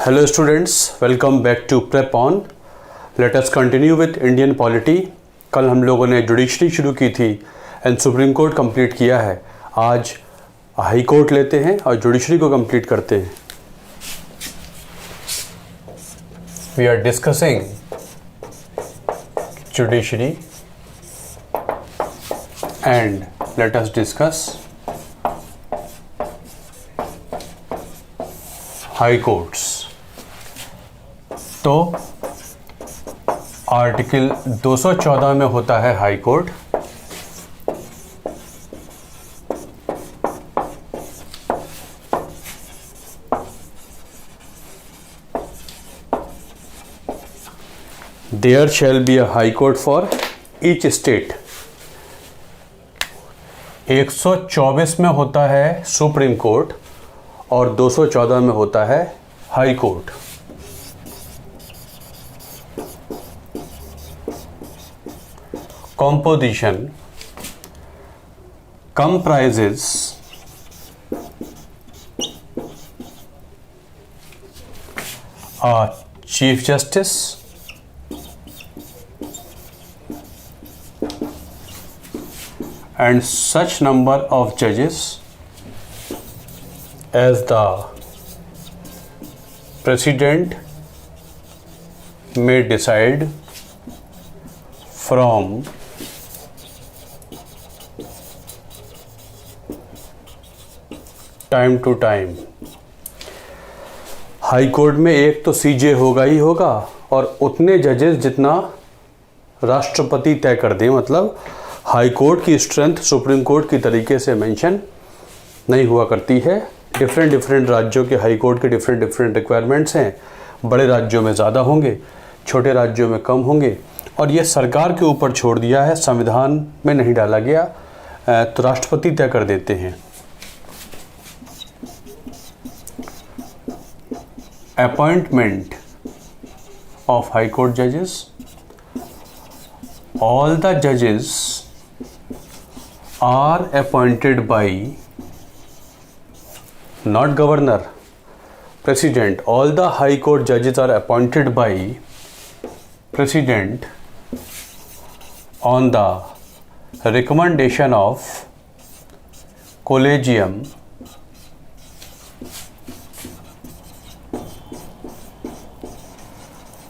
Hello students, welcome back to Prep On. Let us continue with Indian Polity. कल हम लोगों ने judiciary शुरू की थी एंड सुप्रीम कोर्ट कंप्लीट किया है. आज हाई कोर्ट लेते हैं और जुडिशरी को कंप्लीट करते हैं. We are discussing judiciary and let us discuss high courts. तो आर्टिकल 214 में होता है high court. There shall be a high court for each state. 124 में होता है सुप्रीम कोर्ट और 214 में होता है high court. Composition comprises a Chief Justice, and such number of judges as the President may decide from time to time. High court में एक तो सीजे होगा ही होगा और उतने जजेस जितना राष्ट्रपति तय कर दें. मतलब हाई कोर्ट की स्ट्रेंथ सुप्रीम कोर्ट की तरीके से मेंशन नहीं हुआ करती है. डिफरेंट राज्यों के हाई कोर्ट के डिफरेंट रिक्वायरमेंट्स हैं. बड़े राज्यों में ज़्यादा होंगे, छोटे राज्यों में कम होंगे और ये सरकार के ऊपर छोड़ दिया है, संविधान में नहीं डाला गया. तो राष्ट्रपति तय कर देते हैं. Appointment of High Court judges. All the judges are appointed by not governor, president. All the High Court judges are appointed by president on the recommendation of collegium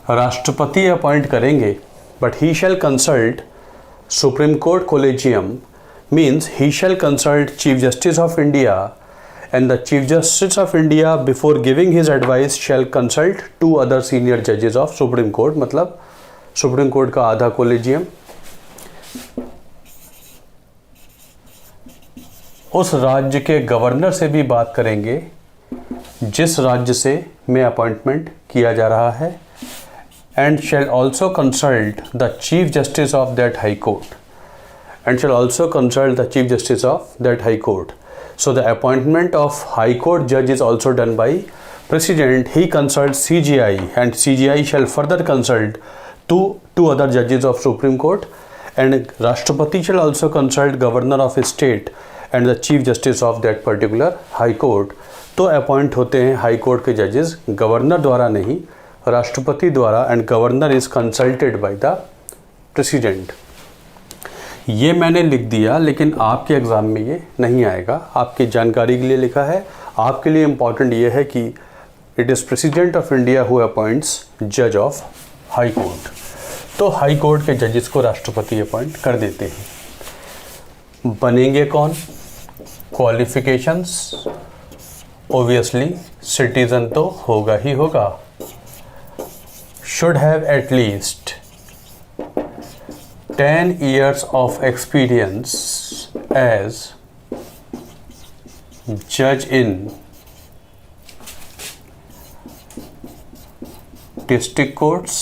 राष्ट्रपति अपॉइंट करेंगे but he shall consult supreme court collegium. Means he shall consult chief justice of India and the chief justice of India before giving his advice shall consult 2 other senior जजेस of supreme court. मतलब supreme court का आधा collegium. उस राज्य के governor से भी बात करेंगे जिस राज्य से में अपॉइंटमेंट किया जा रहा है. And shall also consult the Chief Justice of that High Court. And shall also consult the Chief Justice of that High Court. So the appointment of High Court judge is also done by President. He consults CGI and CGI shall further consult two other judges of Supreme Court. And Rashtrapati shall also consult Governor of a state and the Chief Justice of that particular High Court. तो appoint होते हैं high court के जजेस governor द्वारा नहीं, राष्ट्रपति द्वारा. And governor is consulted bye the president. ये मैंने लिख दिया लेकिन आपके एग्ज़ाम में ये नहीं आएगा. आपकी जानकारी के लिए लिखा है. आपके लिए इम्पॉर्टेंट ये है कि it is president of India who appoints जज ऑफ हाई कोर्ट. तो हाई कोर्ट के जजेस को राष्ट्रपति अपॉइंट कर देते हैं. बनेंगे कौन? क्वालिफिकेशंस ओबियसली सिटीज़न तो होगा ही होगा. should have at least 10 years of experience as judge in district courts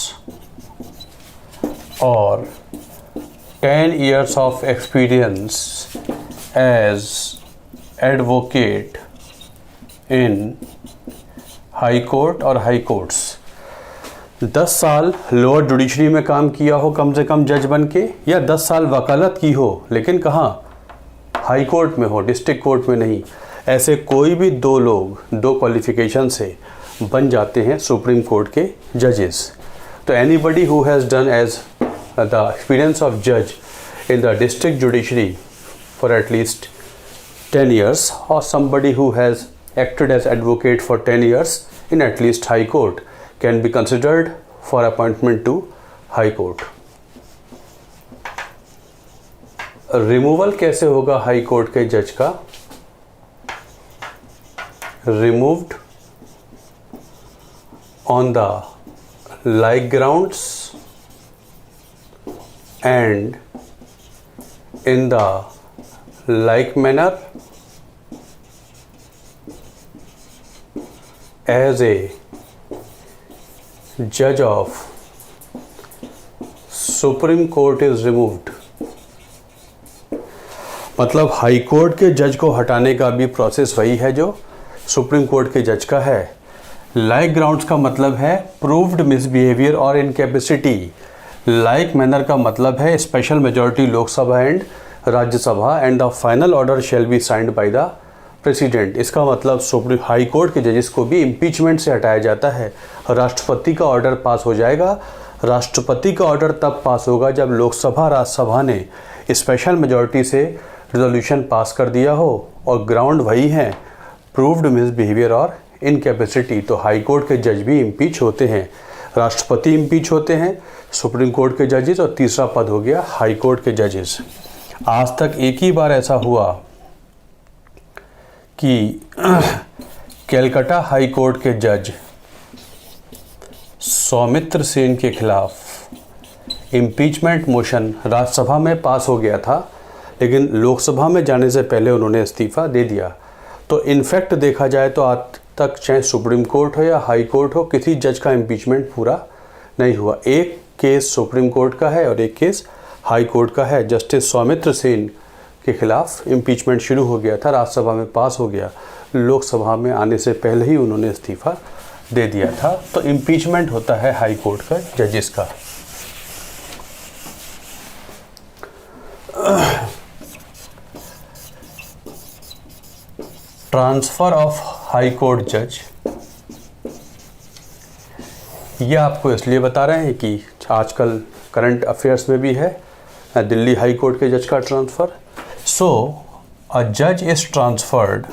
or 10 years of experience as advocate in high court or high courts. 10 साल लोअर जुडिशरी में काम किया हो कम से कम जज बन के, या 10 साल वकालत की हो लेकिन कहाँ, हाई कोर्ट में हो, डिस्ट्रिक्ट कोर्ट में नहीं. ऐसे कोई भी 2 लोग 2 क्वालिफिकेशन से बन जाते हैं सुप्रीम कोर्ट के जजेस। तो anybody who has done as the experience of जज in the district judiciary for at least 10 years, or somebody who has acted as advocate for 10 years in at least high court can be considered for appointment to high court. Removal कैसे होगा high court के जज का? Removed on the like grounds and in the like manner as a judge of Supreme Court is removed। मतलब high court के जज को हटाने का भी प्रोसेस वही है जो सुप्रीम कोर्ट के जज का है। लाइक ग्राउंड्स का मतलब है प्रूव्ड मिसबिहेवियर और इनकैपेसिटी। लाइक मैनर का मतलब है special majority Lok Sabha and Rajya Sabha and the final order shall be signed by the president. इसका मतलब सुप्रीम हाई कोर्ट के जजेस को भी इम्पीचमेंट से हटाया जाता है। राष्ट्रपति का ऑर्डर पास हो जाएगा। राष्ट्रपति का ऑर्डर तब पास होगा जब लोकसभा राज्यसभा ने स्पेशल मेजॉरिटी से रिजोल्यूशन पास कर दिया हो और ग्राउंड वही है प्रूव्ड मिसबिहेवियर और इनकैपेसिटी। तो हाई कोर्ट के जज भी इम्पीच होते हैं, राष्ट्रपति इम्पीच होते हैं, सुप्रीम कोर्ट के जजेस, और तीसरा पद हो गया हाई कोर्ट के जजेस। आज तक एक ही बार ऐसा हुआ कि कलकत्ता हाई कोर्ट के जज सौमित्र सेन के खिलाफ इम्पीचमेंट मोशन राज्यसभा में पास हो गया था, लेकिन लोकसभा में जाने से पहले उन्होंने इस्तीफा दे दिया। तो इनफैक्ट देखा जाए तो आज तक चाहे सुप्रीम कोर्ट हो या हाई कोर्ट हो, किसी जज का इम्पीचमेंट पूरा नहीं हुआ। एक केस सुप्रीम कोर्ट का है और एक केस हाई कोर्ट का है। जस्टिस सौमित्र सेन के खिलाफ इम्पीचमेंट शुरू हो गया था, राज्यसभा में पास हो गया, लोकसभा में आने से पहले ही उन्होंने इस्तीफा दे दिया था। तो इम्पीचमेंट होता है हाई कोर्ट का जजेस का। ट्रांसफर ऑफ हाई कोर्ट जज, ये आपको इसलिए बता रहे हैं कि आजकल करंट अफेयर्स में भी है दिल्ली हाई कोर्ट के जज का ट्रांसफ़र। सो अ जज is transferred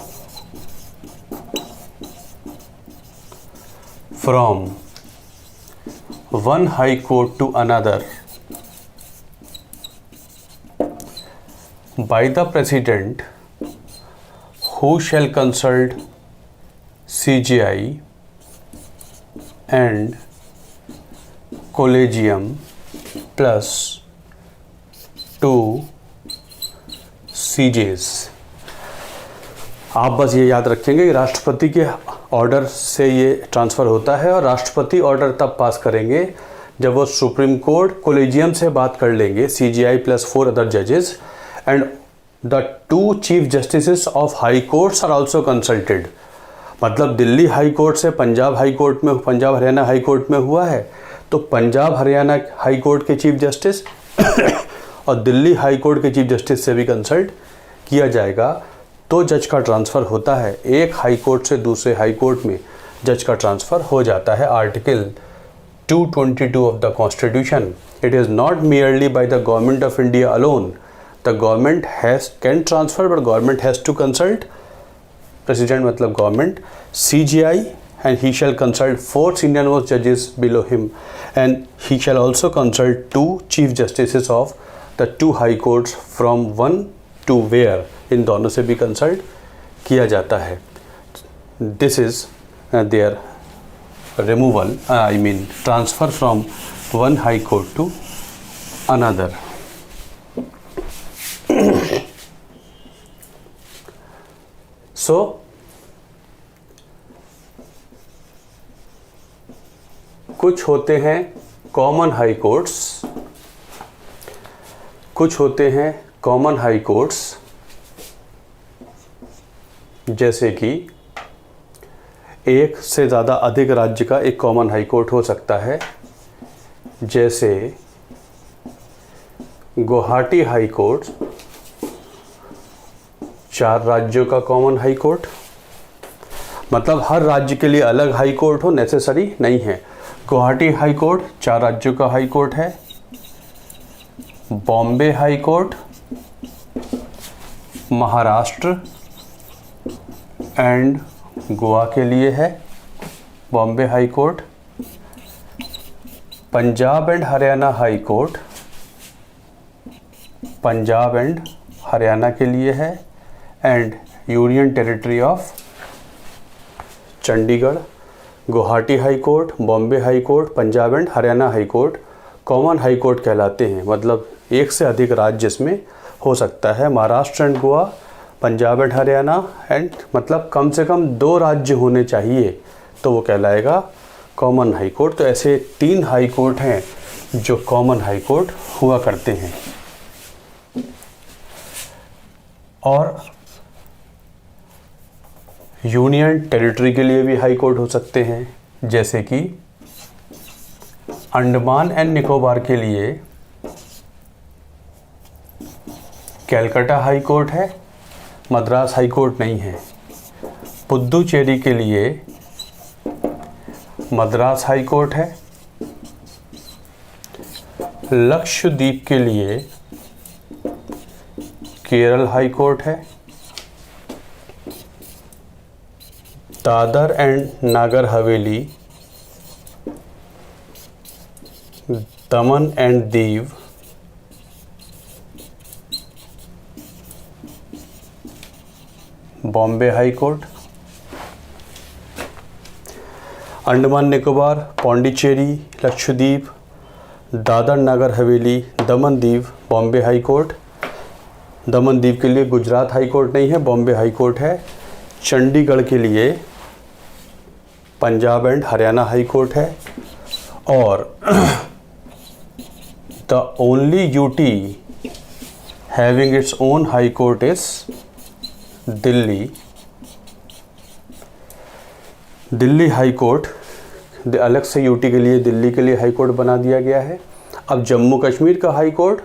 from one high court to another by the president who shall consult CJI and collegium plus 2 CJs। आप बस ये याद रखेंगे कि राष्ट्रपति के ऑर्डर से ये ट्रांसफ़र होता है और राष्ट्रपति ऑर्डर तब पास करेंगे जब वो सुप्रीम कोर्ट कोलेजियम से बात कर लेंगे, CJI plus 4 other judges, and The 2 chief justices of high courts are also consulted. मतलब दिल्ली हाई कोर्ट से पंजाब हाई कोर्ट में, पंजाब हरियाणा हाई कोर्ट में हुआ है, तो पंजाब हरियाणा हाई कोर्ट के चीफ जस्टिस और दिल्ली हाई कोर्ट के चीफ जस्टिस से भी कंसल्ट किया जाएगा, तो जज का ट्रांसफ़र होता है। एक हाई कोर्ट से दूसरे हाई कोर्ट में जज का ट्रांसफ़र हो जाता है। Article 222 of the constitution, it is not merely by the government of India alone, the government can transfer, but government has to consult president मतलब government, CJI, and he shall consult 4 senior most judges below him, and he shall also consult 2 chief justices of the 2 high courts from 1 to where, इन दोनों से भी consult किया जाता है। This is their removal, I mean transfer from one high court to another। So कुछ होते हैं common high courts, कुछ होते हैं कॉमन हाई कोर्ट्स, जैसे कि एक से ज़्यादा अधिक राज्य का एक कॉमन हाई कोर्ट हो सकता है, जैसे गुवाहाटी हाई कोर्ट 4 राज्यों का कॉमन हाई कोर्ट, मतलब हर राज्य के लिए अलग हाई कोर्ट हो नेसेसरी नहीं है। गुवाहाटी हाई कोर्ट 4 राज्यों का हाई कोर्ट है। Bombay high court Maharashtra and Goa के लिए है, Bombay high court. Punjab and Haryana high court Punjab and Haryana के लिए है। And union territory of Chandigarh, Guwahati high court, Bombay high court, Punjab and Haryana high court common high court कहलाते हैं। मतलब एक से अधिक राज्य इसमें हो सकता है। Maharashtra and Goa, Punjab and Haryana and मतलब कम से कम 2 राज्य होने चाहिए तो वो कहलाएगा कॉमन हाई कोर्ट। तो ऐसे 3 हाई कोर्ट हैं जो कॉमन हाई कोर्ट हुआ करते हैं। और यूनियन टेरिटरी के लिए भी हाई कोर्ट हो सकते हैं, जैसे कि अंडमान एंड निकोबार के लिए कैलकाटा हाई कोर्ट है, मद्रास हाई कोर्ट नहीं है। पुद्दुचेरी के लिए मद्रास हाई कोर्ट है। लक्षद्वीप के लिए केरल हाई कोर्ट है। Dadar and Nagar Haveli, Daman and Diu, Bombay high court. Andaman Nicobar, Pondicherry, Lakshadweep, Dadar Nagar Haveli, Daman Diu, Bombay high court. Daman Diu के लिए गुजरात हाई कोर्ट नहीं है, बॉम्बे हाई कोर्ट है। चंडीगढ़ के लिए Punjab and Haryana high court है। और the only UT having its own high court is Delhi. Delhi high court अलग से यूटी के लिए, दिल्ली के लिए हाई कोर्ट बना दिया गया है। अब जम्मू कश्मीर का high court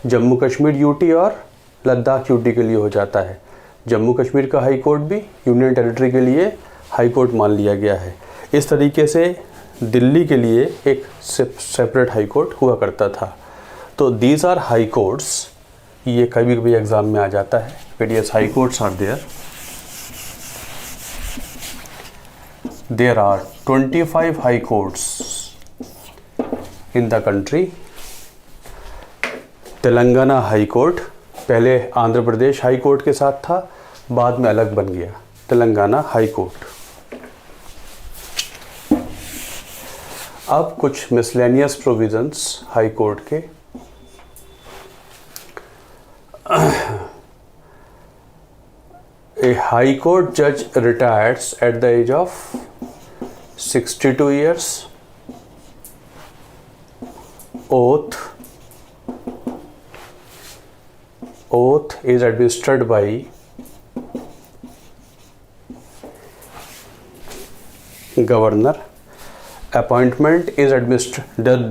Jammu Kashmir UT और लद्दाख यूटी के लिए हो जाता है। जम्मू कश्मीर का हाई कोर्ट भी यूनियन टेरिटरी के लिए हाई कोर्ट मान लिया गया है। इस तरीके से दिल्ली के लिए एक सेपरेट हाई कोर्ट हुआ करता था। तो दीज आर हाई कोर्ट्स, ये कभी कभी एग्जाम में आ जाता है। Various high courts are there. There are 25 high courts in the country. Telangana high court पहले आंध्र प्रदेश हाई कोर्ट के साथ था, बाद में अलग बन गया तेलंगाना हाई कोर्ट। अब कुछ मिसलेनियस प्रोविजंस हाई कोर्ट के। A high court judge retires at the age of 62 years. Oath is administered by governor. Appointment is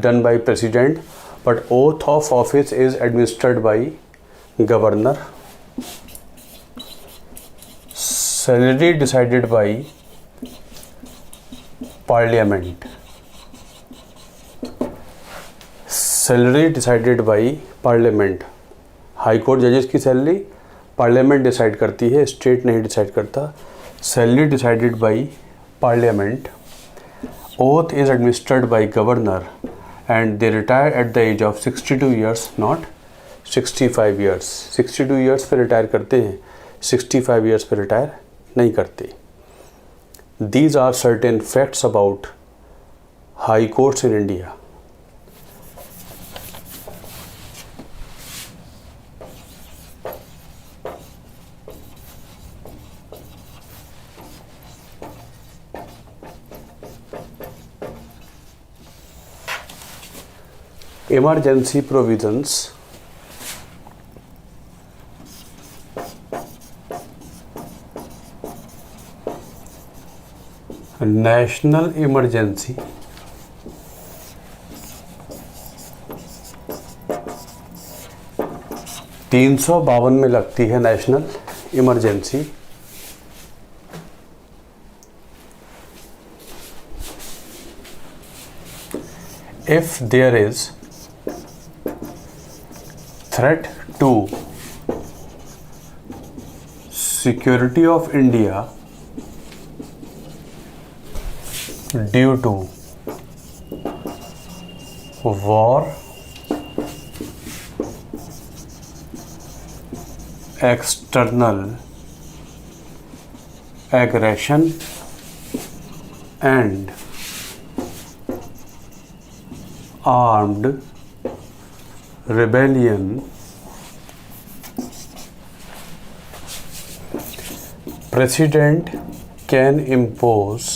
done by president, but oath of office is administered by governor. Salary decided by parliament. Salary decided by parliament. High court जजेस की salary parliament decide करती है, state नहीं decide करता। Salary decided by parliament. Oath is administered by governor and they retire at the age of 62 years, not 65 years. 62 years पे retire करते हैं, 65 years पे रिटायर नहीं करते। These are certain facts about high courts in India. Emergency provisions. National emergency. (352) में लगती है national emergency. if there is threat to security of India due to war, external aggression and armed rebellion, President can impose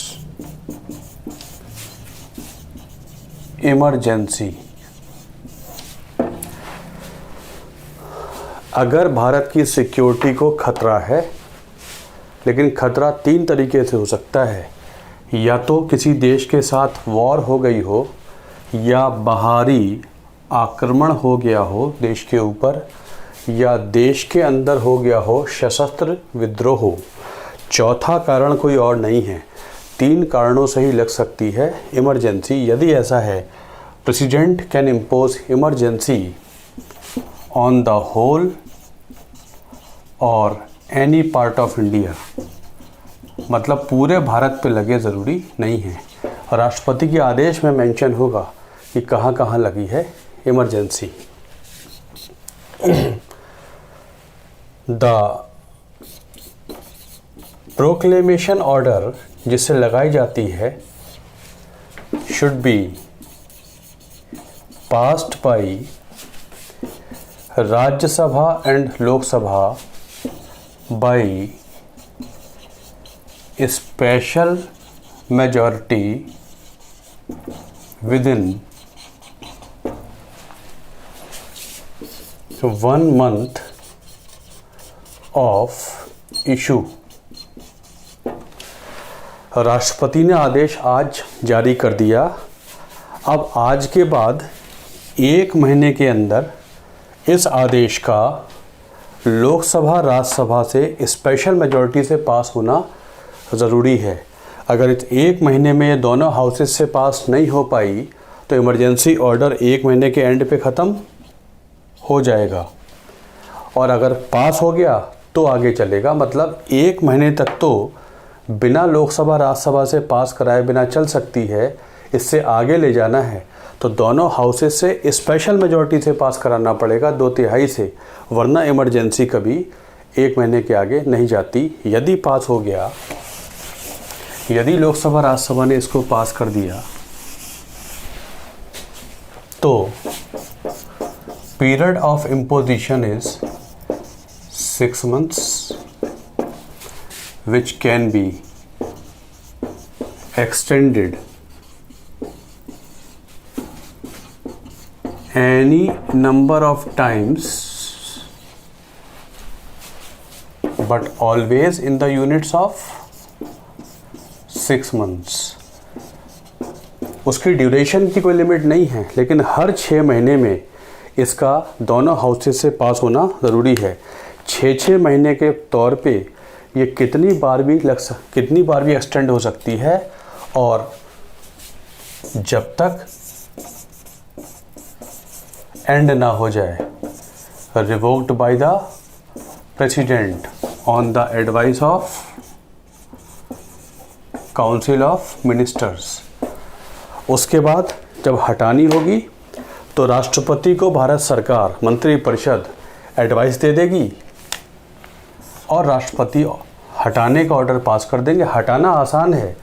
emergency. अगर भारत की security को खतरा है, लेकिन खतरा 3 तरीके से हो सकता है, या तो किसी देश के साथ वॉर हो गई हो, या बाहरी आक्रमण हो गया हो देश के ऊपर, या देश के अंदर हो गया हो सशस्त्र विद्रोह। चौथा कारण कोई और नहीं है, 3 कारणों से ही लग सकती है इमरजेंसी। यदि ऐसा है, president can impose emergency on the whole और एनी पार्ट ऑफ इंडिया, मतलब पूरे भारत पे लगे ज़रूरी नहीं है। राष्ट्रपति के आदेश में मेंशन होगा कि कहाँ कहाँ लगी है इमरजेंसी। द प्रोक्लेमेशन ऑर्डर जिससे लगाई जाती है should be passed by Rajya Sabha and Lok Sabha by special majority within 1 month of issue. राष्ट्रपति ने आदेश आज जारी कर दिया। अब आज के बाद 1 महीने के अंदर इस आदेश का लोकसभा राज्यसभा से स्पेशल मेजॉरिटी से पास होना ज़रूरी है। अगर इस 1 महीने में ये दोनों हाउसेस से पास नहीं हो पाई तो इमरजेंसी ऑर्डर 1 महीने के एंड पे ख़त्म हो जाएगा, और अगर पास हो गया तो आगे चलेगा। मतलब 1 महीने तक तो बिना लोकसभा राज्यसभा से पास कराए बिना चल सकती है। इससे आगे ले जाना है तो दोनों हाउसेस से स्पेशल मेजॉरिटी से पास कराना पड़ेगा, 2/3 से, वरना इमरजेंसी कभी 1 महीने के आगे नहीं जाती। यदि पास हो गया, यदि लोकसभा राज्यसभा ने इसको पास कर दिया तो period of imposition is 6 months which can be extended any number of times but always in the units of 6 months। उसकी ड्यूरेशन की कोई लिमिट नहीं है, लेकिन हर 6 महीने में इसका दोनों हाउसेस से पास होना ज़रूरी है। 6 महीने के तौर पे ये कितनी बार भी एक्सटेंड हो सकती है, और जब तक एंड ना हो जाए। Revoked bye the president on the advice of council of ministers. उसके बाद जब हटानी होगी तो राष्ट्रपति को भारत सरकार मंत्रिपरिषद एडवाइस दे देगी और राष्ट्रपति हटाने का ऑर्डर पास कर देंगे। हटाना आसान है,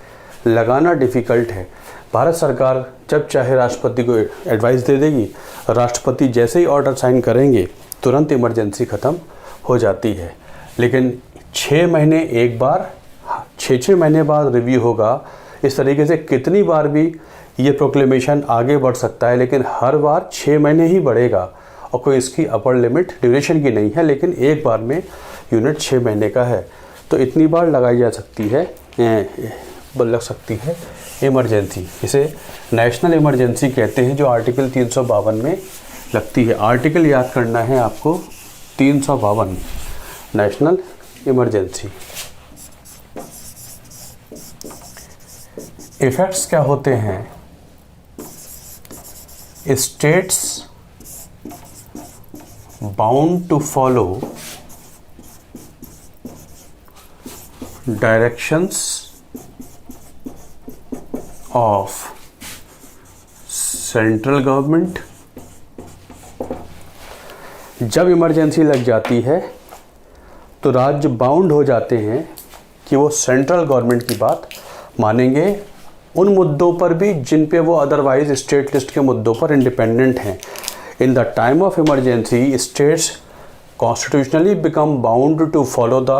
लगाना डिफ़िकल्ट है। भारत सरकार जब चाहे राष्ट्रपति को एडवाइस दे देगी, राष्ट्रपति जैसे ही ऑर्डर साइन करेंगे तुरंत इमरजेंसी ख़त्म हो जाती है। लेकिन 6 महीने एक बार, 6 महीने बाद रिव्यू होगा। इस तरीके से कितनी बार भी ये प्रोक्लेमेशन आगे बढ़ सकता है, लेकिन हर बार 6 महीने ही बढ़ेगा और कोई इसकी अपर लिमिट ड्यूरेशन की नहीं है। लेकिन एक बार में यूनिट 6 महीने का है, तो इतनी बार लगाई जा सकती है, लग सकती है इमरजेंसी। इसे नेशनल इमरजेंसी कहते हैं, जो आर्टिकल 352 में लगती है। आर्टिकल याद करना है आपको, 352 नेशनल इमरजेंसी। इफ़ेक्ट्स क्या होते हैं states bound to follow directions of central government. जब इमरजेंसी लग जाती है तो राज्य बाउंड हो जाते हैं कि वो सेंट्रल गवर्नमेंट की बात मानेंगे उन मुद्दों पर भी जिन पे वो अदरवाइज स्टेट लिस्ट के मुद्दों पर इंडिपेंडेंट हैं। In the time of emergency states constitutionally become bound to follow the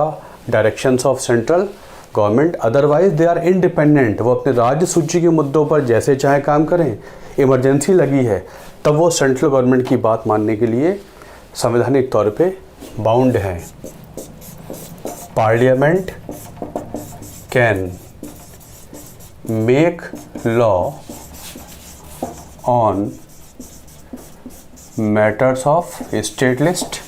directions of central government, otherwise they are independent. वो अपने राज्य सूची के मुद्दों पर जैसे चाहे काम करें, इमरजेंसी लगी है तब वो सेंट्रल गवर्नमेंट की बात मानने के लिए संवैधानिक तौर पे बाउंड हैं। Parliament can make law on matters of state list.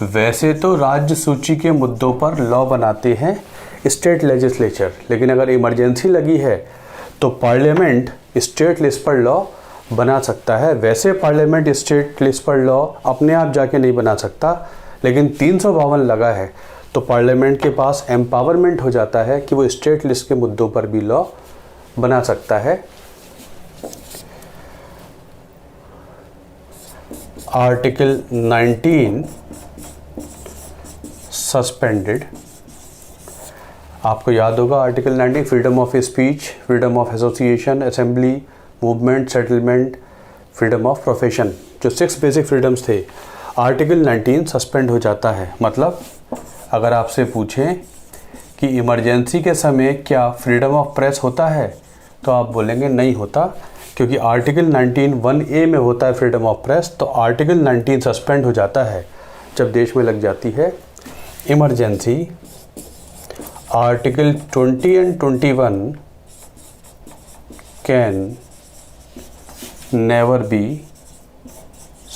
वैसे तो राज्य सूची के मुद्दों पर लॉ बनाते हैं स्टेट लेजिस्लेचर, लेकिन अगर इमरजेंसी लगी है तो पार्लियामेंट स्टेट लिस्ट पर लॉ बना सकता है। वैसे पार्लियामेंट स्टेट लिस्ट पर लॉ अपने आप जाके नहीं बना सकता, लेकिन 352 लगा है तो पार्लियामेंट के पास एम्पावरमेंट हो जाता है कि वो स्टेट लिस्ट के मुद्दों पर भी लॉ बना सकता है। Article 19 suspended. आपको याद होगा article 19 freedom of speech, freedom of association, assembly, movement, settlement, freedom of profession, जो 6 बेसिक फ्रीडम्स थे। आर्टिकल 19 सस्पेंड हो जाता है। मतलब अगर आपसे पूछें कि इमरजेंसी के समय क्या फ्रीडम ऑफ प्रेस होता है तो आप बोलेंगे नहीं होता, क्योंकि आर्टिकल 19 1A में होता है फ्रीडम ऑफ प्रेस। तो आर्टिकल 19 सस्पेंड हो जाता है जब देश में लग जाती है emergency. Article 20 and 21 can never be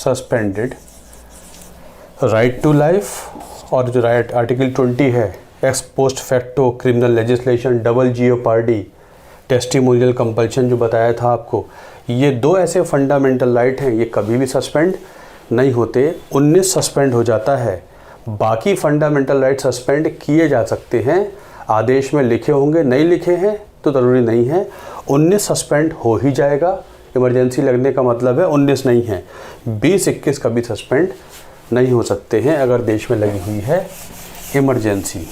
suspended। Right to life और जो राइट आर्टिकल 20 है, ex post facto criminal legislation, double jeopardy, testimonial compulsion जो बताया था आपको, ये 2 ऐसे फंडामेंटल राइट हैं, ये कभी भी सस्पेंड नहीं होते। 19 सस्पेंड हो जाता है। बाकी फंडामेंटल राइट सस्पेंड किए जा सकते हैं, आदेश में लिखे होंगे, नहीं लिखे हैं तो ज़रूरी नहीं है। 19 सस्पेंड हो ही जाएगा। इमरजेंसी लगने का मतलब है 19 नहीं है, 20-21 कभी सस्पेंड नहीं हो सकते हैं अगर देश में लगी हुई है इमरजेंसी।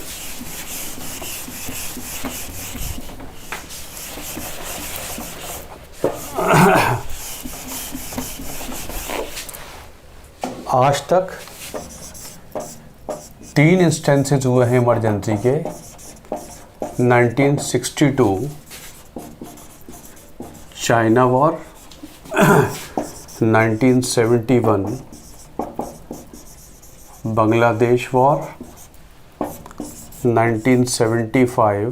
आज तक 3 इंस्टेंसेस हुए हैं इमरजेंसी के। 1962 China war, 1971 Bangladesh war, 1975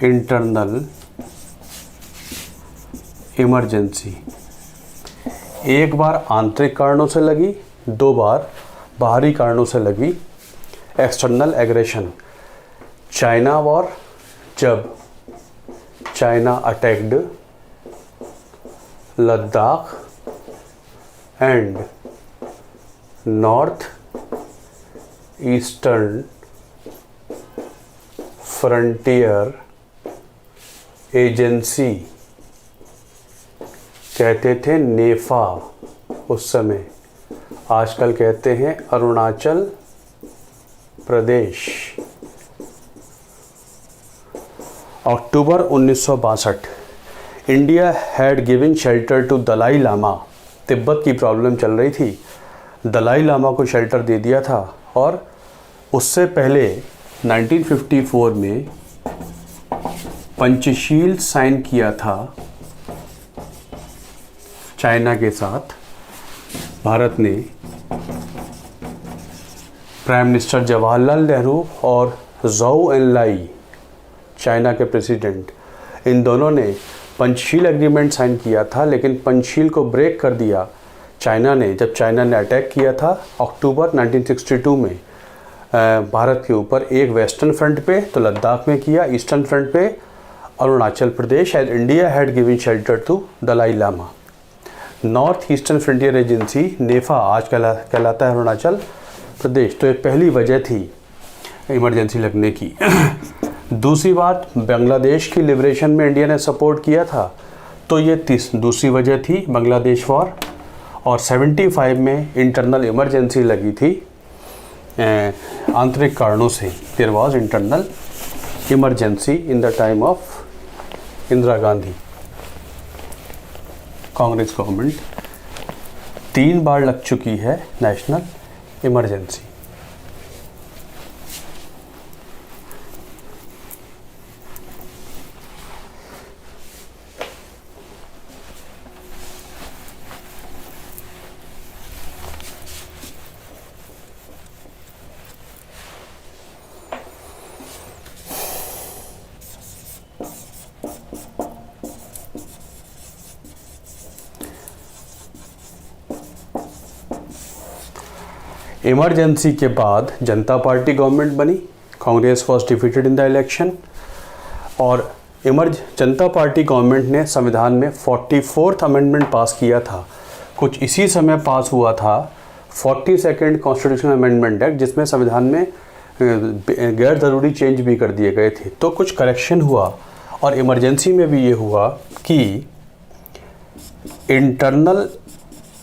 internal emergency. एक बार आंतरिक कारणों से लगी, 2 बार बाहरी कारणों से लगी। एक्सटर्नल एग्रेशन, चाइना वॉर, जब China attacked Ladakh and north eastern frontier agency, कहते थे नेफा उस समय, आजकल कहते हैं Arunachal Pradesh. October 1962 India had given shelter to Dalai Lama. Tibet की प्रॉब्लम चल रही थी, दलाई लामा को शेल्टर दे दिया था। और उससे पहले 1954 में पंचशील साइन किया था चाइना के साथ। भारत ने प्राइम मिनिस्टर जवाहरलाल नेहरू और ज़ोउ एनलाई, चाइना के प्रेसिडेंट, इन दोनों ने पंचशील एग्रीमेंट साइन किया था, लेकिन पंचशील को ब्रेक कर दिया चाइना ने जब चाइना ने अटैक किया था अक्टूबर 1962 में भारत के ऊपर। एक वेस्टर्न फ्रंट पे तो लद्दाख में किया, ईस्टर्न फ्रंट पे Arunachal Pradesh, as India had given shelter to Dalai Lama. North eastern frontier agency NEFA आज कहलाता है अरुणाचल प्रदेश। तो ये पहली वजह थी इमरजेंसी लगने की। दूसरी बात, बांग्लादेश की लिबरेशन में इंडिया ने सपोर्ट किया था, तो ये दूसरी वजह थी बांग्लादेश वॉर। और 75 में इंटरनल इमरजेंसी लगी थी आंतरिक कारणों से। There was internal emergency in the time of Indira Gandhi Congress government. 3 बार लग चुकी है नेशनल इमरजेंसी। इमरजेंसी के बाद जनता पार्टी गवर्नमेंट बनी, Congress was defeated in the election. और जनता पार्टी गवर्नमेंट ने संविधान में 44th अमेंडमेंट पास किया था। कुछ इसी समय पास हुआ था 42nd कॉन्स्टिट्यूशनल अमेंडमेंट एक्ट, जिसमें संविधान में गैर ज़रूरी चेंज भी कर दिए गए थे। तो कुछ करेक्शन हुआ। और इमरजेंसी में भी ये हुआ कि इंटरनल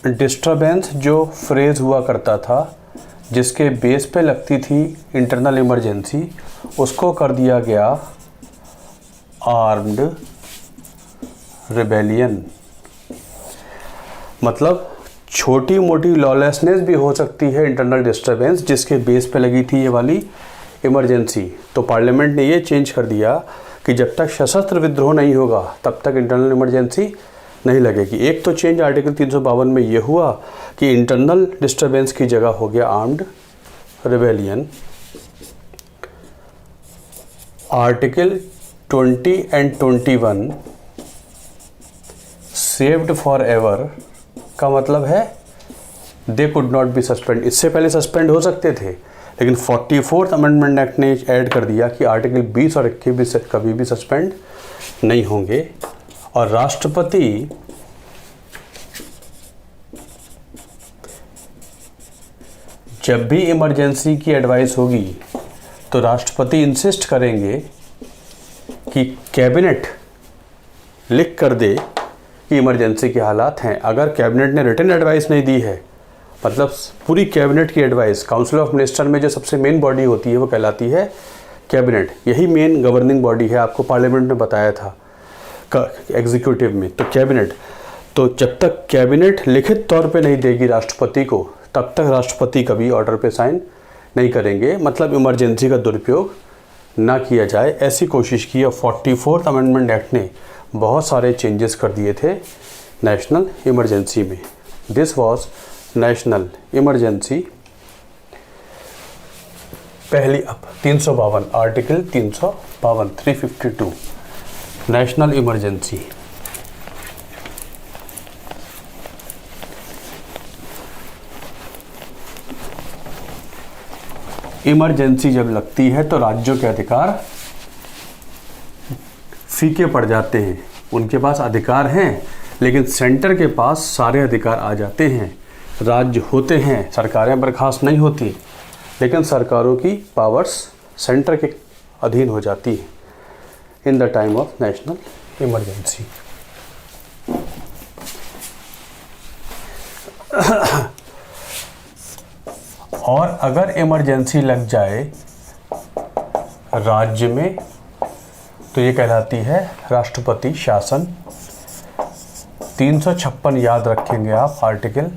डिस्टर्बेंस जो फ्रेज़ हुआ करता था, जिसके बेस पे लगती थी इंटरनल इमरजेंसी, उसको कर दिया गया आर्म्ड रिबेलियन। मतलब छोटी मोटी लॉलेसनेस भी हो सकती है इंटरनल डिस्टर्बेंस, जिसके बेस पे लगी थी ये वाली इमरजेंसी। तो पार्लियामेंट ने ये चेंज कर दिया कि जब तक सशस्त्र विद्रोह नहीं होगा तब तक इंटरनल इमरजेंसी नहीं लगेगी। एक तो चेंज आर्टिकल 352 में ये हुआ कि इंटरनल डिस्टर्बेंस की जगह हो गया armed rebellion. Article 20 and 21 saved for ever का मतलब है they could not be suspend. इससे पहले सस्पेंड हो सकते थे, लेकिन 44th अमेंडमेंट एक्ट ने ऐड कर दिया कि आर्टिकल 20 और 21 कभी भी सस्पेंड नहीं होंगे। और राष्ट्रपति जब भी इमरजेंसी की एडवाइस होगी तो राष्ट्रपति इंसिस्ट करेंगे कि कैबिनेट लिख कर दे कि इमरजेंसी के हालात हैं। अगर कैबिनेट ने रिटन एडवाइस नहीं दी है, मतलब पूरी कैबिनेट की एडवाइस, काउंसिल ऑफ मिनिस्टर में जो सबसे मेन बॉडी होती है वो कहलाती है कैबिनेट। यही मेन गवर्निंग बॉडी है, आपको पार्लियामेंट में बताया था एग्जीक्यूटिव में। तो कैबिनेट, तो जब तक कैबिनेट लिखित तौर पे नहीं देगी राष्ट्रपति को, तब तक राष्ट्रपति कभी ऑर्डर पे साइन नहीं करेंगे। मतलब इमरजेंसी का दुरुपयोग ना किया जाए, ऐसी कोशिश की। और 44th अमेंडमेंट एक्ट ने बहुत सारे चेंजेस कर दिए थे नेशनल इमरजेंसी में। दिस वाज नेशनल इमरजेंसी पहली। अब 352 आर्टिकल 352 352 नेशनल इमरजेंसी। इमरजेंसी जब लगती है तो राज्यों के अधिकार फीके पड़ जाते हैं। उनके पास अधिकार हैं, लेकिन सेंटर के पास सारे अधिकार आ जाते हैं। राज्य होते हैं, सरकारें बर्खास्त नहीं होती, लेकिन सरकारों की पावर्स सेंटर के अधीन हो जाती है इन the time of national emergency. और अगर इमरजेंसी लग जाए राज्य में तो ये कहलाती है राष्ट्रपति शासन। 356 याद रखेंगे आप article.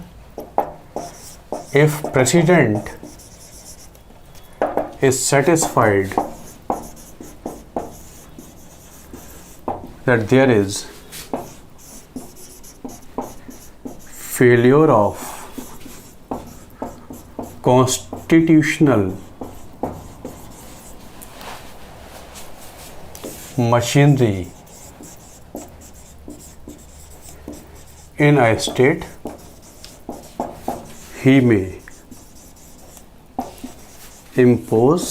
If president is satisfied that there is failure of constitutional machinery in a state, he may impose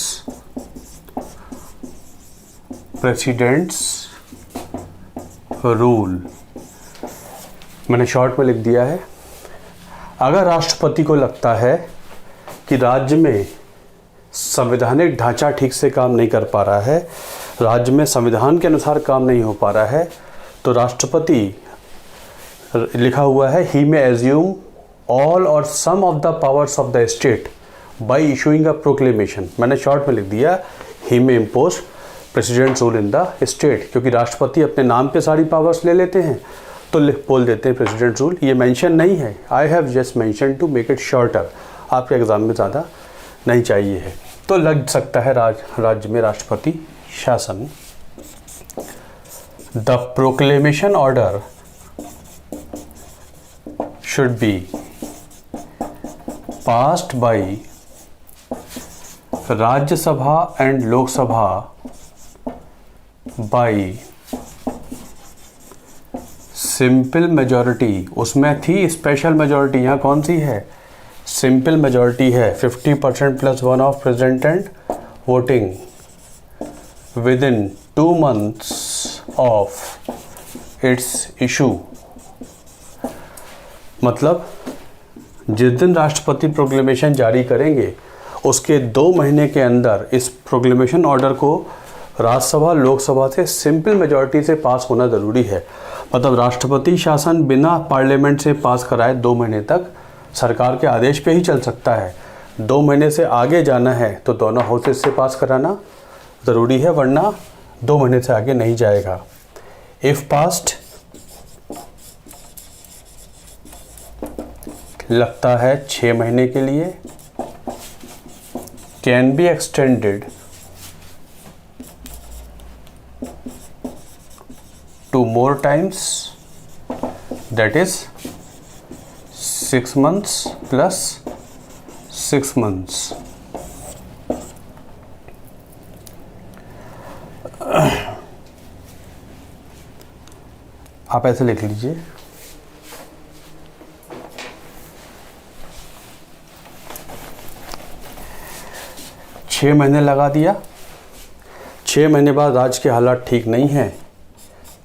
president's rule, मैंने शॉर्ट में लिख दिया है। अगर राष्ट्रपति को लगता है कि राज्य में संवैधानिक ढांचा ठीक से काम नहीं कर पा रहा है, राज्य में संविधान के अनुसार काम नहीं हो पा रहा है, तो राष्ट्रपति, लिखा हुआ है, ही मे assume all or some of the powers of the state by issuing a proclamation. मैंने शॉर्ट में लिख दिया ही may impose president rule in the state, क्योंकि राष्ट्रपति अपने नाम पे सारी पावर्स ले लेते हैं तो बोल देते हैं प्रेसिडेंट रूल। ये मेंशन नहीं है, I have just mention to make it shorter, आपके एग्जाम में ज़्यादा नहीं चाहिए है। तो लग सकता है राज्य में राष्ट्रपति शासन। The proclamation order should be passed by Rajya Sabha and Lok Sabha by simple majority. उसमें थी स्पेशल मेजॉरिटी, यहाँ कौन सी है? सिंपल मेजॉरिटी है, 50% plus one of present and voting with in 2 months of its issue. मतलब जिस दिन राष्ट्रपति प्रोक्लेमेशन जारी करेंगे उसके 2 महीने के अंदर इस प्रोक्लेमेशन ऑर्डर को राज्यसभा लोकसभा से सिंपल मेजॉरिटी से पास होना ज़रूरी है। मतलब राष्ट्रपति शासन बिना पार्लियामेंट से पास कराए 2 महीने तक सरकार के आदेश पे ही चल सकता है। 2 महीने से आगे जाना है तो दोनों हाउसेस से पास कराना ज़रूरी है, वरना 2 महीने से आगे नहीं जाएगा। इफ पास्ड, लगता है 6 महीने के लिए, can be extended to more times, that is 6 months plus 6 months। आप ऐसे लिख लीजिए, छः महीने लगा दिया, 6 महीने बाद राज्य के हालात ठीक नहीं हैं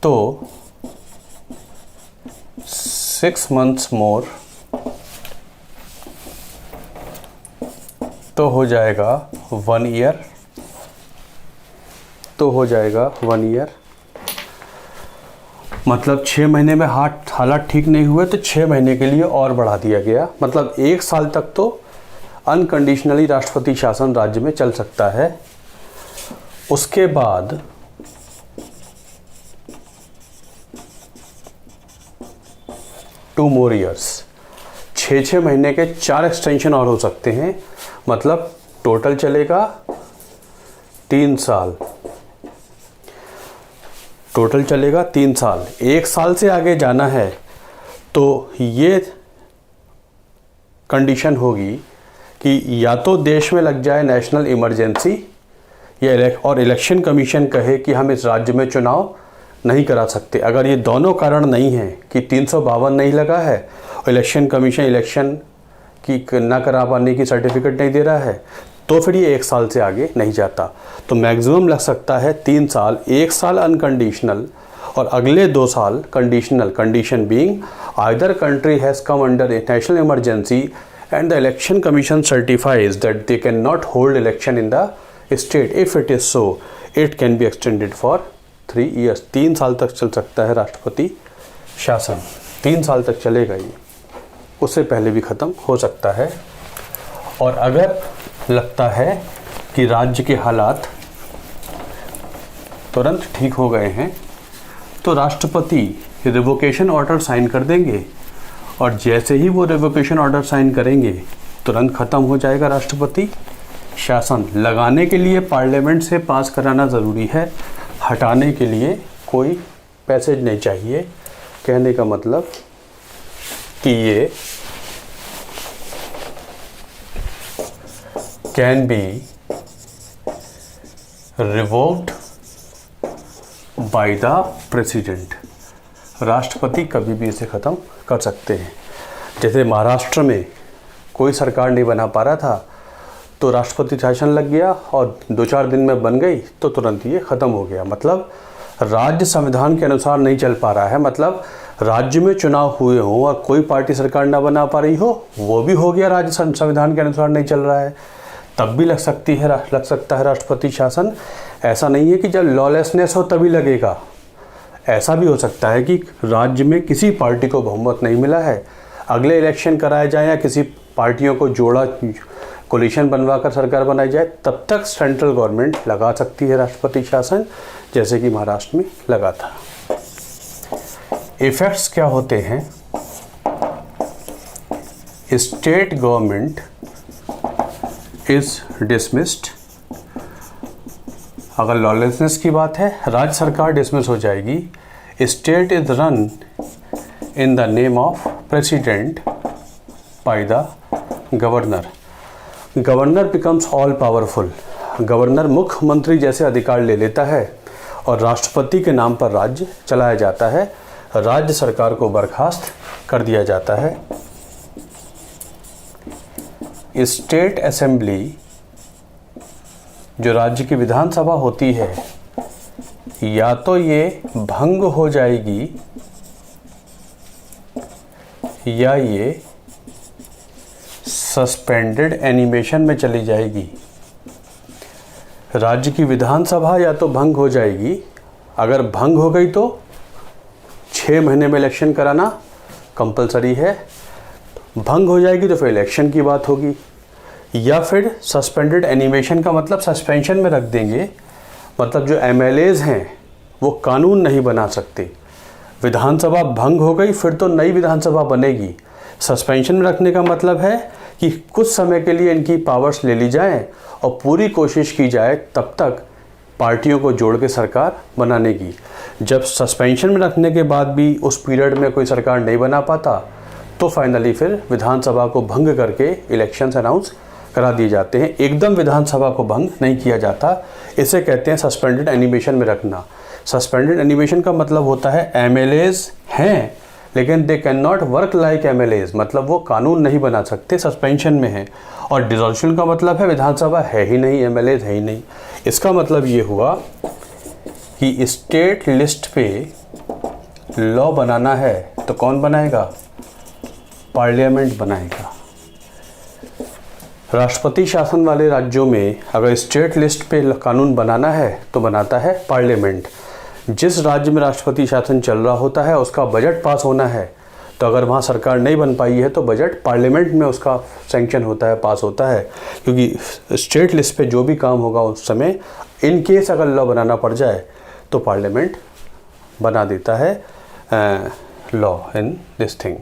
तो 6 months मोर तो हो जाएगा 1 year, तो हो जाएगा 1 year। मतलब 6 महीने में हालात ठीक नहीं हुए तो 6 महीने के लिए और बढ़ा दिया गया। मतलब 1 साल तक तो अनकंडीशनली राष्ट्रपति शासन राज्य में चल सकता है। उसके बाद 2 more years, 6 महीने के 4 एक्सटेंशन और हो सकते हैं। मतलब टोटल चलेगा 3 साल, टोटल चलेगा 3 साल। 1 साल से आगे जाना है तो ये कंडीशन होगी कि या तो देश में लग जाए नेशनल इमरजेंसी या और इलेक्शन कमीशन कहे कि हम इस राज्य में चुनाव नहीं करा सकते। अगर ये दोनों कारण नहीं हैं कि 352 नहीं लगा है और इलेक्शन कमीशन इलेक्शन की ना करा पाने की सर्टिफिकेट नहीं दे रहा है, तो फिर ये 1 साल से आगे नहीं जाता। तो मैक्सिमम लग सकता है 3 साल, 1 साल अनकंडीशनल और अगले 2 साल conditional. Condition being either country has come under A national emergency and the election commission certifies that they can not hold election in the state. If it is so it can be extended for 3 years। 3 साल तक चल सकता है राष्ट्रपति शासन, 3 साल तक चलेगा ये, उससे पहले भी ख़त्म हो सकता है। और अगर लगता है कि राज्य के हालात तुरंत ठीक हो गए हैं तो राष्ट्रपति रिवोकेशन ऑर्डर साइन कर देंगे और जैसे ही वो रिवोकेशन ऑर्डर साइन करेंगे तुरंत ख़त्म हो जाएगा राष्ट्रपति शासन। लगाने के लिए पार्लियामेंट से पास कराना ज़रूरी है, हटाने के लिए कोई पैसेज नहीं चाहिए। कहने का मतलब कि ये can be revoked bye the president. राष्ट्रपति कभी भी इसे ख़त्म कर सकते हैं। जैसे महाराष्ट्र में कोई सरकार नहीं बना पा रहा था तो राष्ट्रपति शासन लग गया और 2-4 दिन में बन गई तो तुरंत ये ख़त्म हो गया। मतलब राज्य संविधान के अनुसार नहीं चल पा रहा है, मतलब राज्य में चुनाव हुए हों और कोई पार्टी सरकार ना बना पा रही हो, वो भी हो गया राज्य संविधान के अनुसार नहीं चल रहा है, तब भी लग सकता है राष्ट्रपति शासन। ऐसा नहीं है कि जब लॉलेसनेस हो तभी लगेगा। ऐसा भी हो सकता है कि राज्य में किसी पार्टी को बहुमत नहीं मिला है, अगले इलेक्शन कराए जाए या किसी पार्टियों को जोड़ा कोलिशन बनवाकर सरकार बनाई जाए, तब तक सेंट्रल गवर्नमेंट लगा सकती है राष्ट्रपति शासन, जैसे कि महाराष्ट्र में लगा था। इफेक्ट्स क्या होते हैं? State government is dismissed. अगर लॉलेसनेस की बात है, राज्य सरकार डिसमिस हो जाएगी। State is run in the name of president by the governor. Governor becomes all powerful. Governor मुख्यमंत्री जैसे अधिकार ले लेता है और राष्ट्रपति के नाम पर राज्य चलाया जाता है। राज्य सरकार को बर्खास्त कर दिया जाता है। स्टेट असेंबली, जो राज्य की विधानसभा होती है, या तो ये भंग हो जाएगी या ये सस्पेंडेड एनिमेशन में चली जाएगी। राज्य की विधानसभा या तो भंग हो जाएगी, अगर भंग हो गई तो 6 महीने में इलेक्शन कराना कंपलसरी है, भंग हो जाएगी तो फिर इलेक्शन की बात होगी, या फिर सस्पेंडेड एनिमेशन का मतलब सस्पेंशन में रख देंगे, मतलब जो एमएलएज हैं वो कानून नहीं बना सकते। विधानसभा भंग हो गई फिर तो नई विधानसभा बनेगी। सस्पेंशन में रखने का मतलब है कि कुछ समय के लिए इनकी पावर्स ले ली जाए और पूरी कोशिश की जाए तब तक पार्टियों को जोड़ के सरकार बनाने की। जब सस्पेंशन में रखने के बाद भी उस पीरियड में कोई सरकार नहीं बना पाता तो फाइनली फिर विधानसभा को भंग करके इलेक्शंस अनाउंस करा दिए जाते हैं। एकदम विधानसभा को भंग नहीं किया जाता, इसे कहते हैं सस्पेंडेड एनिमेशन में रखना। सस्पेंडेड एनिमेशन का मतलब होता है एमएलएज हैं लेकिन they can not work like MLAs, मतलब वो कानून नहीं बना सकते, सस्पेंशन में है। और डिसॉल्यूशन का मतलब है विधानसभा है ही नहीं, एमएलएज है ही नहीं। इसका मतलब ये हुआ कि स्टेट लिस्ट पे लॉ बनाना है तो कौन बनाएगा? पार्लियामेंट बनाएगा। राष्ट्रपति शासन वाले राज्यों में अगर स्टेट लिस्ट पे कानून बनाना है तो बनाता है पार्लियामेंट। जिस राज्य में राष्ट्रपति शासन चल रहा होता है उसका बजट पास होना है, तो अगर वहाँ सरकार नहीं बन पाई है तो बजट पार्लियामेंट में उसका सैंक्शन होता है, पास होता है, क्योंकि स्टेट लिस्ट पे जो भी काम होगा उस समय इन केस अगर लॉ बनाना पड़ जाए तो पार्लियामेंट बना देता है law in this thing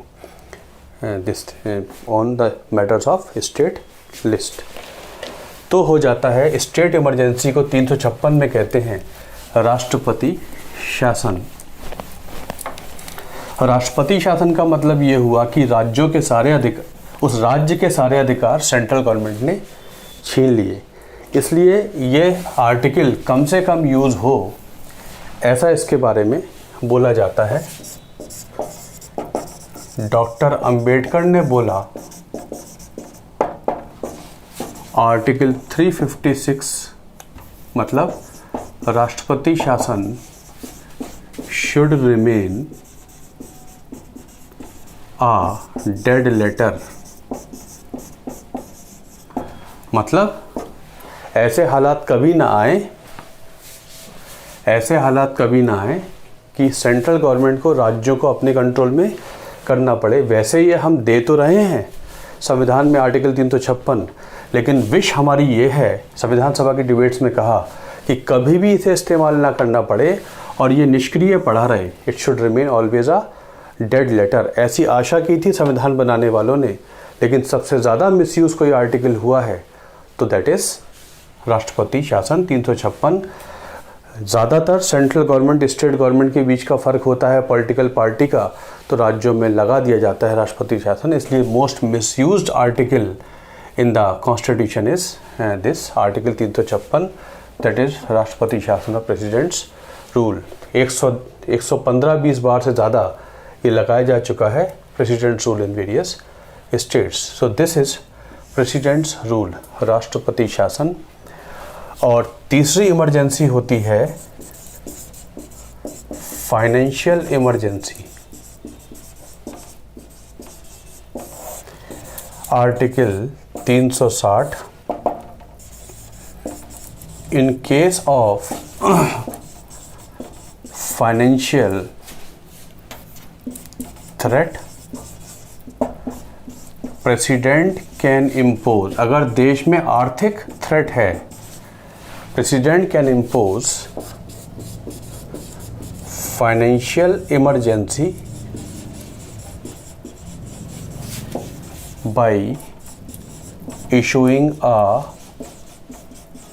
on the matters of state list. तो हो जाता है स्टेट इमरजेंसी को 356 में कहते हैं राष्ट्रपति शासन। राष्ट्रपति शासन का मतलब ये हुआ कि राज्यों के सारे अधिकार, उस राज्य के सारे अधिकार सेंट्रल गवर्नमेंट ने छीन लिए। इसलिए ये आर्टिकल कम से कम यूज़ हो, ऐसा इसके बारे में बोला जाता है। डॉक्टर अंबेडकर ने बोला आर्टिकल 356 मतलब राष्ट्रपति शासन should remain a dead letter, मतलब ऐसे हालात कभी ना आए कि सेंट्रल गवर्नमेंट को राज्यों को अपने कंट्रोल में करना पड़े। वैसे ये हम दे तो रहे हैं संविधान में आर्टिकल 356, लेकिन विश हमारी ये है, संविधान सभा की डिबेट्स में कहा कि कभी भी इसे इस्तेमाल ना करना पड़े और ये निष्क्रिय पड़ा रहे। It should remain always a dead letter. ऐसी आशा की थी संविधान बनाने वालों ने, लेकिन सबसे ज़्यादा मिसयूज़ कोई आर्टिकल हुआ है तो दैट इज़ राष्ट्रपति शासन 356। ज़्यादातर सेंट्रल गवर्नमेंट स्टेट गवर्नमेंट के बीच का फ़र्क होता है पॉलिटिकल पार्टी का, तो राज्यों में लगा दिया जाता है राष्ट्रपति शासन। इसलिए most misused article in the constitution is this article 356, that is राष्ट्रपति शासन और प्रेसिडेंट्स रूल। 115-20 बार से ज़्यादा ये लगाया जा चुका है presidents rule in various states. So this is presidents rule, राष्ट्रपति शासन। और तीसरी इमरजेंसी होती है financial emergency, article 360, in case of financial threat president can impose, अगर देश में आर्थिक थ्रेट है, president can impose financial emergency bye issuing a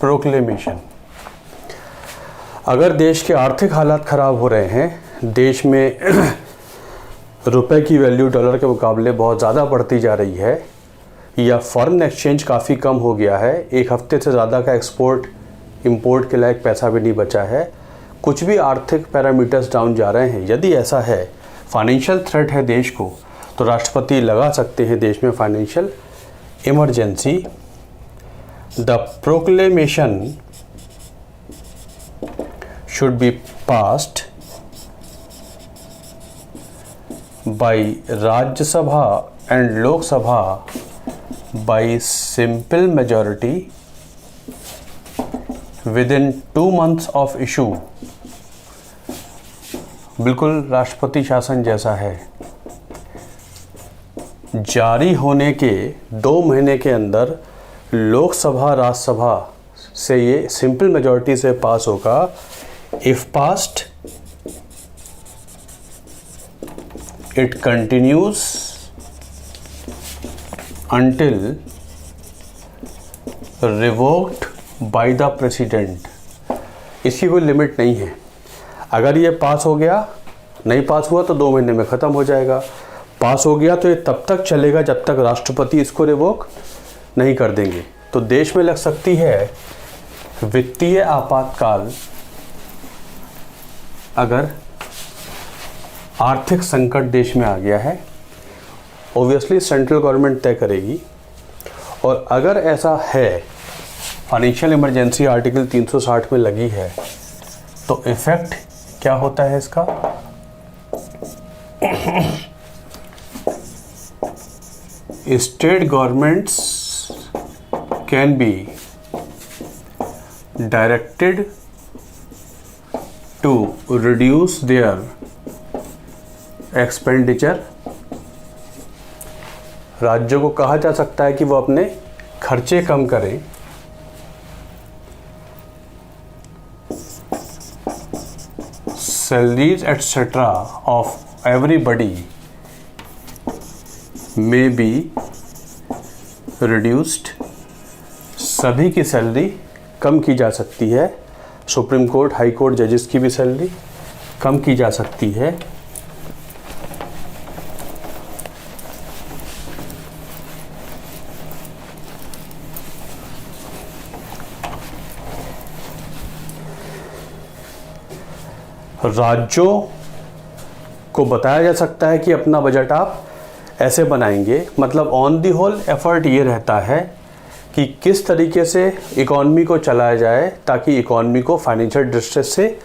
proclamation. अगर देश के आर्थिक हालात खराब हो रहे हैं, देश में रुपए की वैल्यू डॉलर के मुकाबले बहुत ज़्यादा बढ़ती जा रही है, या फॉरेन एक्सचेंज काफ़ी कम हो गया है, एक हफ्ते से ज़्यादा का एक्सपोर्ट इंपोर्ट के लायक पैसा भी नहीं बचा है, कुछ भी आर्थिक पैरामीटर्स डाउन जा रहे हैं, यदि ऐसा है, फाइनेंशियल थ्रेट है देश को, तो राष्ट्रपति लगा सकते हैं देश में financial emergency. The proclamation should be passed by Rajya Sabha and Lok Sabha by simple majority within 2 months of issue। बिल्कुल राष्ट्रपति शासन जैसा है, जारी होने के 2 महीने के अंदर लोकसभा राज्यसभा से ये सिंपल मेजॉरिटी से पास होगा। If passed it continues until revoked by the president। इसकी कोई लिमिट नहीं है, अगर ये पास हो गया, नहीं पास हुआ तो 2 महीने में ख़त्म हो जाएगा, पास हो गया तो ये तब तक चलेगा जब तक राष्ट्रपति इसको रिवोक नहीं कर देंगे। तो देश में लग सकती है वित्तीय आपातकाल, अगर आर्थिक संकट देश में आ गया है। ओबियसली सेंट्रल गवर्नमेंट तय करेगी, और अगर ऐसा है, फाइनेंशियल इमरजेंसी आर्टिकल 360 में लगी है, तो इफेक्ट क्या होता है इसका? State governments can be directed to reduce their expenditure. राज्यों को कहा जा सकता है कि वो अपने खर्चे कम करें। Salaries etcetera of everybody may be reduced, सभी की सैलरी कम की जा सकती है। सुप्रीम कोर्ट, हाई कोर्ट जजेस की भी सैलरी कम की जा सकती है। राज्यों को बताया जा सकता है कि अपना बजट आप ऐसे बनाएंगे, मतलब ऑन दी होल एफर्ट ये रहता है कि किस तरीके से इकॉनमी को चलाया जाए ताकि इकॉनमी को फाइनेंशियल डिस्ट्रेस से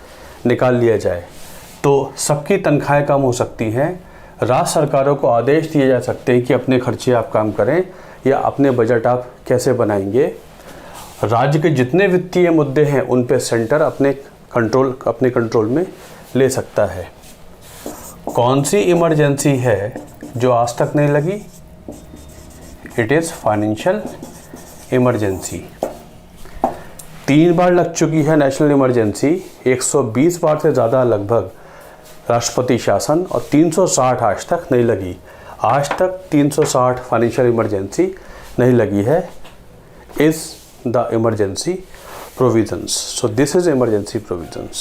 निकाल लिया जाए। तो सबकी तनख्वाहें कम हो सकती हैं, राज्य सरकारों को आदेश दिए जा सकते हैं कि अपने खर्चे आप काम करें या अपने बजट आप कैसे बनाएंगे। राज्य के जितने वित्तीय मुद्दे हैं उन पे सेंटर अपने कंट्रोल में ले सकता है। कौन सी इमरजेंसी है जो आज तक नहीं लगी? It is financial emergency. 3 बार लग चुकी है नेशनल इमरजेंसी, 120 बार से ज़्यादा लगभग राष्ट्रपति शासन, और 360 आज तक नहीं लगी। आज तक 360 फाइनेंशियल इमरजेंसी नहीं लगी है। Is the emergency provisions. So this is emergency provisions.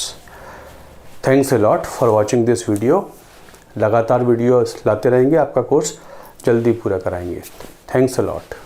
Thanks a lot for watching this video. लगातार वीडियो लाते रहेंगे, आपका कोर्स जल्दी पूरा कराएंगे। Thanks a lot.